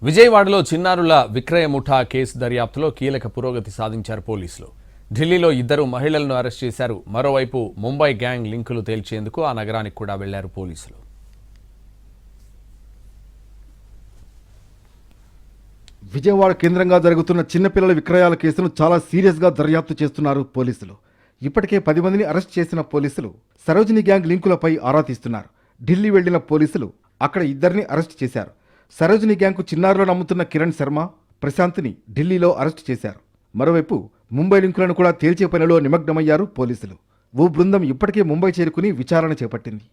విజయవాడలో చిన్నారుల విక్రయ ముఠా కేసు దర్యాప్తులో కీలక పురోగతి సాధించారు పోలీసులు. ఢిల్లీలో 2 మహిళలను అరెస్ట్ చేశారు. మరోవైపు ముంబై గ్యాంగ్ లింకులు తేల్చేందుకు ఆ నగరానికి కూడా వెళ్లారు పోలీసులు. విజయవాడ కేంద్రంగా జరుగుతున్న చిన్నపిల్లల విక్రయాల కేసును చాలా సీరియస్గా దర్యాప్తు చేస్తున్నారు పోలీసులు. ఇప్పటికే 10 మందిని అరెస్ట్ చేసిన పోలీసులు సరోజిని గ్యాంగ్ లింకులపై ఆరా తీస్తున్నారు. ఢిల్లీ వెళ్లిన పోలీసులు అక్కడ 2 అరెస్ట్ చేశారు. సరోజిని గ్యాంగ్కు చిన్నారులను అమ్ముతున్న కిరణ్ శర్మ, ప్రశాంత్ని ఢిల్లీలో అరెస్ట్ చేశారు. మరోవైపు ముంబై లింకులను కూడా తేల్చే పనిలో నిమగ్నమయ్యారు పోలీసులు. ఓ బృందం ఇప్పటికే ముంబై చేరుకుని విచారణ చేపట్టింది.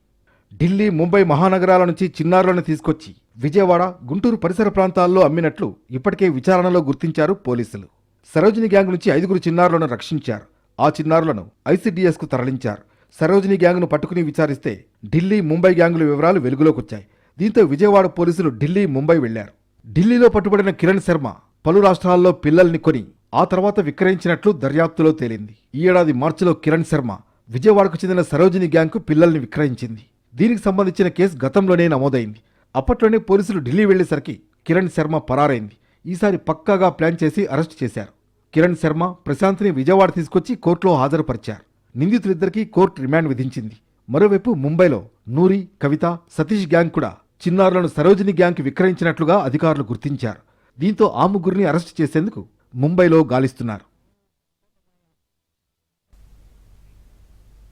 ఢిల్లీ, ముంబై మహానగరాల నుంచి చిన్నారులను తీసుకొచ్చి విజయవాడ, గుంటూరు పరిసర ప్రాంతాల్లో అమ్మినట్లు ఇప్పటికే విచారణలో గుర్తించారు పోలీసులు. సరోజిని గ్యాంగ్ నుంచి 5 చిన్నారులను రక్షించారు. ఆ చిన్నారులను ఐసీడీఎస్కు తరలించారు. సరోజిని గ్యాంగ్ను పట్టుకుని విచారిస్తే ఢిల్లీ, ముంబై గ్యాంగుల వివరాలు వెలుగులోకొచ్చాయి. దీంతో విజయవాడ పోలీసులు ఢిల్లీ, ముంబై వెళ్లారు. ఢిల్లీలో పట్టుబడిన కిరణ్ శర్మ పలు రాష్ట్రాల్లో పిల్లల్ని కొని ఆ తర్వాత విక్రయించినట్లు దర్యాప్తులో తేలింది. ఈ ఏడాది మార్చిలో కిరణ్ శర్మ విజయవాడకు చెందిన సరోజిని గ్యాంగ్కు పిల్లల్ని విక్రయించింది. దీనికి సంబంధించిన కేసు గతంలోనే నమోదైంది. అప్పట్లోనే పోలీసులు ఢిల్లీ వెళ్లేసరికి కిరణ్ శర్మ పరారైంది. ఈసారి పక్కాగా ప్లాన్ చేసి అరెస్ట్ చేశారు. కిరణ్ శర్మ, ప్రశాంత్ని విజయవాడ తీసుకొచ్చి కోర్టులో హాజరుపరిచారు. నిందితులిద్దరికీ కోర్టు రిమాండ్ విధించింది. మరోవైపు ముంబైలో నూరి, కవిత, సతీష్ గ్యాంగ్ కూడా చిన్నారులను సరోజిని గ్యాంగ్కి విక్రయించినట్లుగా అధికారులు గుర్తించారు. దీంతో ఆ 3 అరెస్టు చేసేందుకు ముంబైలో గాలిస్తున్నారు.